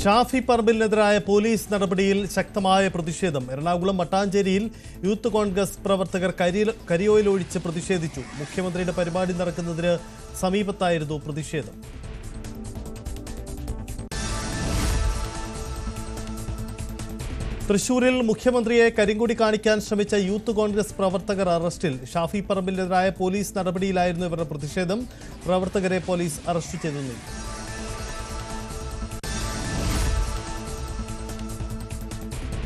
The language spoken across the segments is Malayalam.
ഷാഫി പറമ്പിലിനെതിരായ പോലീസ് നടപടിയിൽ ശക്തമായ പ്രതിഷേധം. എറണാകുളം മട്ടാഞ്ചേരിയിൽ യൂത്ത് കോൺഗ്രസ് പ്രവർത്തകർ കരിയോയിലൊഴിച്ച് പ്രതിഷേധിച്ചു. മുഖ്യമന്ത്രിയുടെ പരിപാടി നടക്കുന്നതിന് സമീപത്തായിരുന്നു പ്രതിഷേധം. തൃശൂരിൽ മുഖ്യമന്ത്രിയെ കരിങ്കൊടി കാണിക്കാൻ ശ്രമിച്ച യൂത്ത് കോൺഗ്രസ് പ്രവർത്തകർ അറസ്റ്റിൽ. ഷാഫി പറമ്പിലിനെതിരായ പോലീസ് നടപടിയിലായിരുന്നു ഇവരുടെ പ്രതിഷേധം. പ്രവർത്തകരെ പോലീസ് അറസ്റ്റ് ചെയ്തു.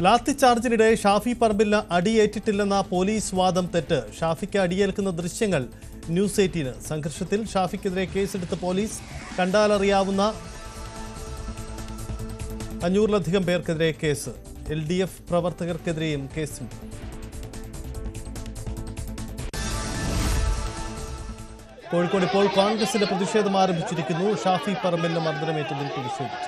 ലാത്തിച്ചാർജിനിടെ ഷാഫി പറമ്പിലിന് അടിയേറ്റിട്ടില്ലെന്ന പോലീസ് വാദം തെറ്റ്. ഷാഫിക്ക് അടിയേൽക്കുന്ന ദൃശ്യങ്ങൾ ന്യൂസ് 18. സംഘർഷത്തിൽ ഷാഫിക്കെതിരെ കേസെടുത്ത പോലീസ്. കണ്ടാലറിയാവുന്ന 500-ലധികം പേർക്കെതിരെ കേസ്. LDF പ്രവർത്തകർക്കെതിരെയും കേസുണ്ട്. കോഴിക്കോട് ഇപ്പോൾ കോൺഗ്രസിന്റെ പ്രതിഷേധം ആരംഭിച്ചിരിക്കുന്നു. ഷാഫി പറമ്പിലിന് മർദ്ദനമേറ്റതിൽ പ്രതിഷേധിച്ചു.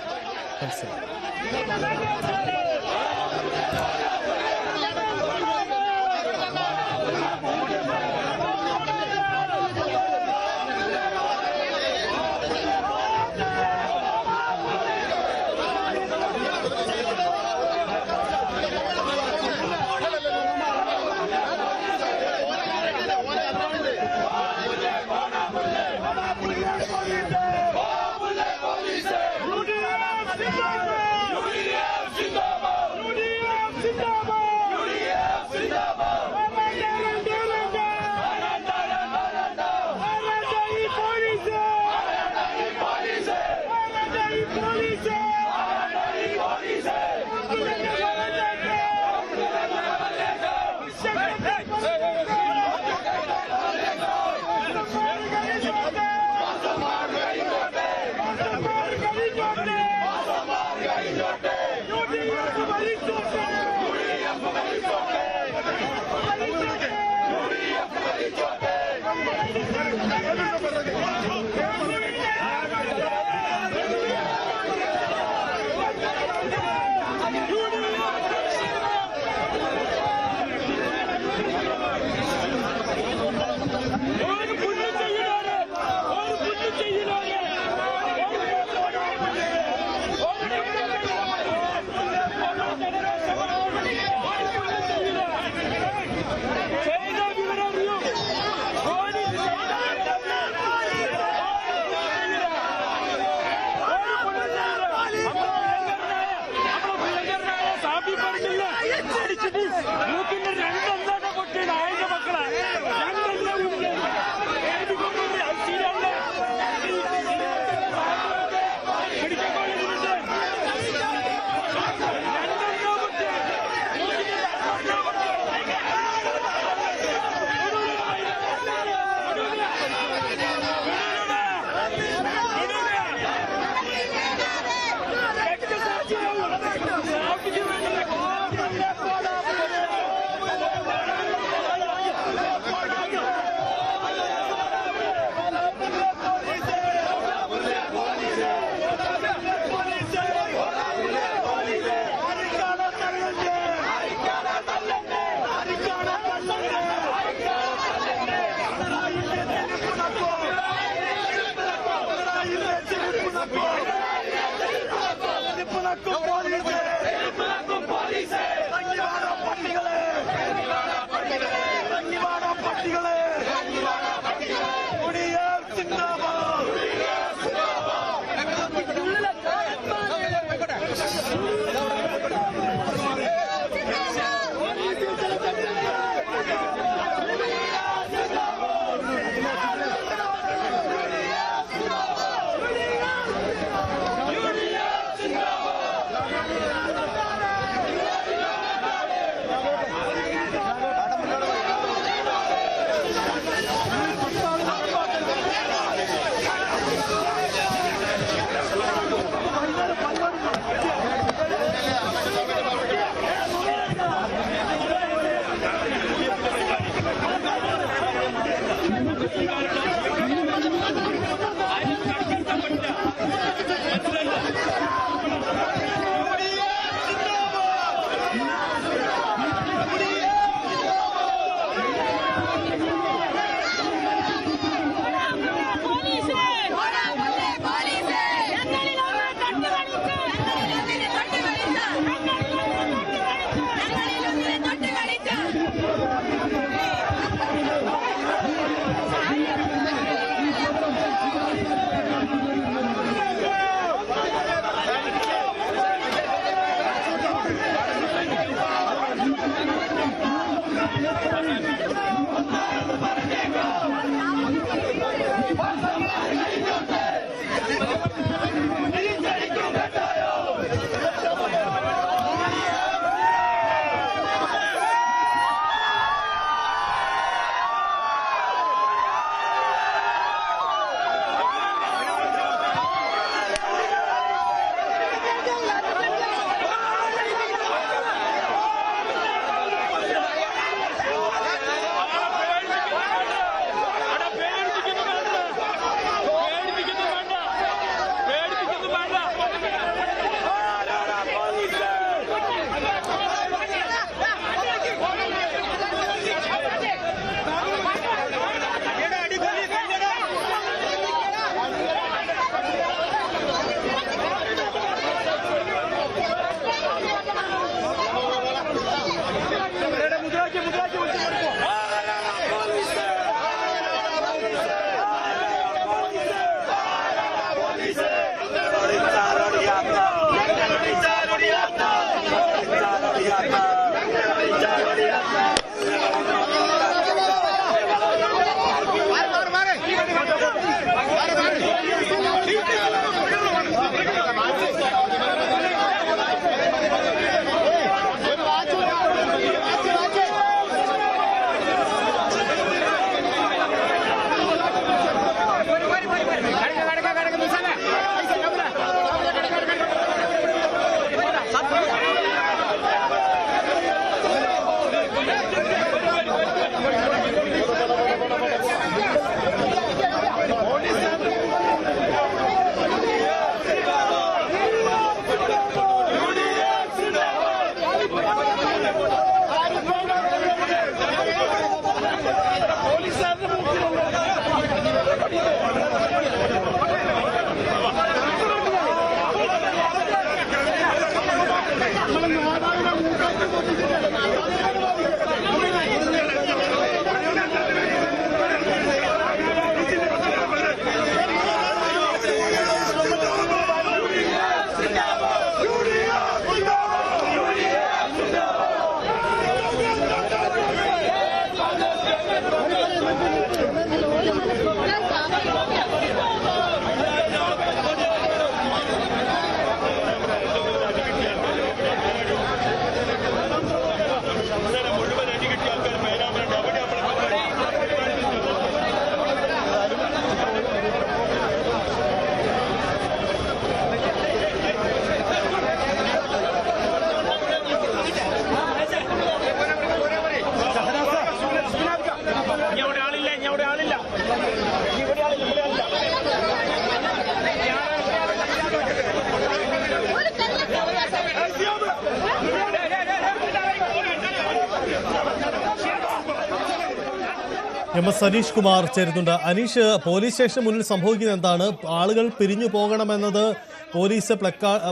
എസ് അനീഷ് കുമാർ ചേരുന്നുണ്ട്. അനീഷ്, പോലീസ് സ്റ്റേഷന് മുന്നിൽ സംഭവിക്കുന്നത് എന്താണ്? ആളുകൾ പിരിഞ്ഞു പോകണമെന്നത്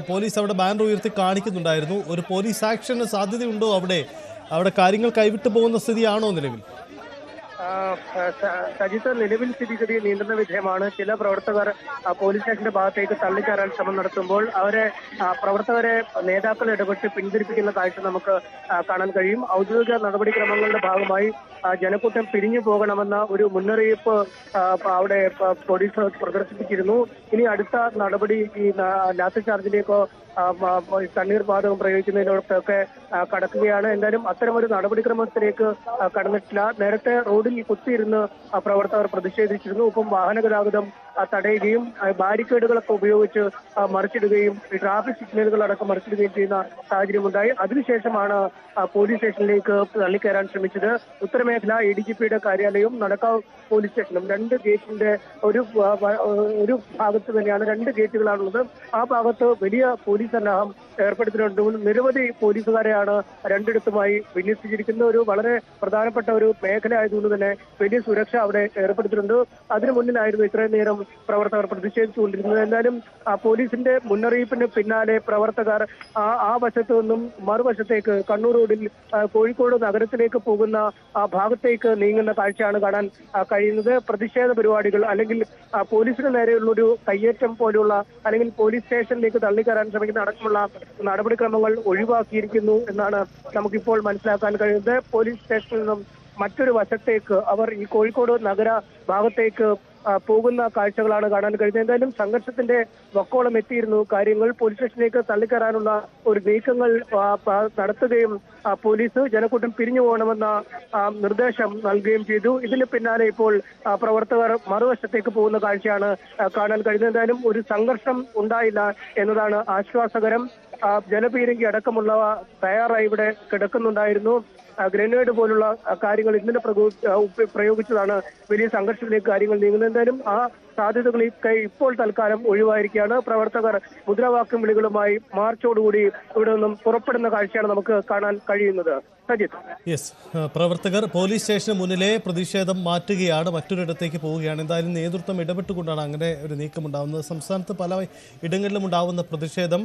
പോലീസ് അവിടെ ബാനർ ഉയർത്തി കാണിക്കുന്നുണ്ടായിരുന്നു. ഒരു പോലീസ് ആക്ഷന് സാധ്യതയുണ്ടോ? അവിടെ കാര്യങ്ങൾ കൈവിട്ടു പോകുന്ന സ്ഥിതിയാണോ നിലവിൽ? സജിത്ത്, നിലവിൽ സ്ഥിതിഗതി നിയന്ത്രണ വിധേയമാണ്. ചില പ്രവർത്തകർ പോലീസ് സ്റ്റേഷന്റെ ഭാഗത്തേക്ക് തള്ളിക്കയറാൻ ശ്രമം നടത്തുമ്പോൾ പ്രവർത്തകരെ നേതാക്കൾ ഇടപെട്ട് പിന്തിരിപ്പിക്കുന്ന കാഴ്ച നമുക്ക് കാണാൻ കഴിയും. ഔദ്യോഗിക നടപടിക്രമങ്ങളുടെ ഭാഗമായി ജനക്കൂട്ടം പിരിഞ്ഞു പോകണമെന്ന ഒരു മുന്നറിയിപ്പ് അവിടെ പോലീസ് പ്രദർശിപ്പിച്ചിരുന്നു. ഇനി അടുത്ത നടപടി ഈ ലാത്തി ചാർജിലേക്കോ തണ്ണീർ വാതകം പ്രയോഗിക്കുന്നതിനോടൊക്കെ കടക്കുകയാണ്. എന്തായാലും അത്തരമൊരു നടപടിക്രമത്തിലേക്ക് കടന്നിട്ടില്ല. നേരത്തെ റോഡിൽ കുത്തിയിരുന്ന് പ്രവർത്തകർ പ്രതിഷേധിച്ചിരുന്നു. ഒപ്പം വാഹന ഗതാഗതം തടയുകയും ബാരിക്കേഡുകളൊക്കെ ഉപയോഗിച്ച് മറിച്ചിടുകയും ട്രാഫിക് സിഗ്നലുകൾ അടക്കം മറിച്ചിടുകയും ചെയ്യുന്ന സാഹചര്യമുണ്ടായി. അതിനുശേഷമാണ് പോലീസ് സ്റ്റേഷനിലേക്ക് തള്ളിക്കയറാൻ ശ്രമിച്ചത്. ഉത്തരമേഖല ADGPയുടെ കാര്യാലയവും നടക്കാവ് പോലീസ് സ്റ്റേഷനും രണ്ട് ഗേറ്റിന്റെ ഒരു ഭാഗത്ത് തന്നെയാണ്, രണ്ട് ഗേറ്റുകളാണുള്ളത്. ആ ഭാഗത്ത് വലിയ പോലീസ് സന്നാഹം ഏർപ്പെടുത്തിയിട്ടുണ്ട്. നിരവധി പോലീസുകാരെയാണ് രണ്ടിടത്തുമായി വിന്യസിച്ചിരിക്കുന്ന ഒരു വളരെ പ്രധാനപ്പെട്ട ഒരു മേഖല ആയതുകൊണ്ട് തന്നെ വലിയ സുരക്ഷ അവിടെ ഏർപ്പെടുത്തിയിട്ടുണ്ട്. അതിനു മുന്നിലായിരുന്നു ഇത്രയും നേരം പ്രവർത്തകർ പ്രതിഷേധിച്ചുകൊണ്ടിരുന്നത്. എന്തായാലും പോലീസിന്റെ മുന്നറിയിപ്പിന് പിന്നാലെ പ്രവർത്തകർ ആ വശത്തു നിന്നും മറുവശത്തേക്ക് കണ്ണൂർ റോഡിൽ കോഴിക്കോട് നഗരത്തിലേക്ക് പോകുന്ന ആ ഭാഗത്തേക്ക് നീങ്ങുന്ന കാഴ്ചയാണ് കാണാൻ കഴിയുന്നത്. പ്രതിഷേധ പരിപാടികൾ അല്ലെങ്കിൽ പോലീസിന് നേരെയുള്ള ഒരു കയ്യേറ്റം പോലുള്ള അല്ലെങ്കിൽ പോലീസ് സ്റ്റേഷനിലേക്ക് തള്ളിക്കയറാൻ ശ്രമിക്കുന്ന അടക്കമുള്ള നടപടിക്രമങ്ങൾ ഒഴിവാക്കിയിരിക്കുന്നു എന്നാണ് നമുക്കിപ്പോൾ മനസ്സിലാക്കാൻ കഴിയുന്നത്. പോലീസ് സ്റ്റേഷനിൽ നിന്നും മറ്റൊരു വശത്തേക്ക് അവർ ഈ കോഴിക്കോട് നഗര ഭാഗത്തേക്ക് പോകുന്ന കാഴ്ചകളാണ് കാണാൻ കഴിയുന്നത്. എന്തായാലും സംഘർഷത്തിന്റെ വക്കോളം എത്തിയിരുന്നു കാര്യങ്ങൾ. പോലീസ് സ്റ്റേഷനിലേക്ക് തള്ളിക്കയറാനുള്ള ഒരു നീക്കങ്ങൾ നടത്തുകയും പോലീസ് ജനക്കൂട്ടം പിരിഞ്ഞു പോകണമെന്ന നിർദ്ദേശം നൽകുകയും ചെയ്തു. ഇതിന് പിന്നാലെ ഇപ്പോൾ പ്രവർത്തകർ മറുവശത്തേക്ക് പോകുന്ന കാഴ്ചയാണ് കാണാൻ കഴിയുന്നത്. എന്തായാലും ഒരു സംഘർഷം ഉണ്ടായില്ല എന്നതാണ് ആശ്വാസകരം. ജലപീരങ്കി അടക്കമുള്ളവ തയ്യാറായി ഇവിടെ കിടക്കുന്നുണ്ടായിരുന്നു. ഗ്രനേഡ് പോലുള്ള കാര്യങ്ങൾ ഇന്നലെ പ്രയോഗിച്ചതാണ് വലിയ സംഘർഷത്തിലേക്ക് കാര്യങ്ങൾ നീങ്ങുന്നത്. എന്തായാലും ആ സാധ്യതകളൊക്കെ ഇപ്പോൾ തൽക്കാലം ഒഴിവായിരിക്കുകയാണ്. പ്രവർത്തകർ മുദ്രാവാക്യം വിളികളുമായി മാർച്ചോടുകൂടി ഇവിടെ നിന്നും പുറപ്പെടുന്ന കാഴ്ചയാണ് നമുക്ക് കാണാൻ കഴിയുന്നത്. പ്രവർത്തകർ പോലീസ് സ്റ്റേഷന് മുന്നിലെ പ്രതിഷേധം മാറ്റുകയാണ്, മറ്റൊരിടത്തേക്ക് പോവുകയാണ്. എന്തായാലും നേതൃത്വം ഇടപെട്ടുകൊണ്ടാണ് അങ്ങനെ ഒരു നീക്കമുണ്ടാകുന്നത്. സംസ്ഥാനത്ത് പല ഇടങ്ങളിലും ഉണ്ടാവുന്ന പ്രതിഷേധം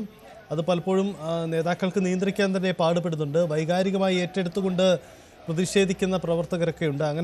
അത് പലപ്പോഴും നേതാക്കൾക്ക് നിയന്ത്രിക്കാൻ തന്നെ പാടുപെടുന്നുണ്ട്. വൈകാരികമായി ഏറ്റെടുത്തുകൊണ്ട് പ്രതിഷേധിക്കുന്ന പ്രവർത്തകരൊക്കെ ഉണ്ട്. അങ്ങനെ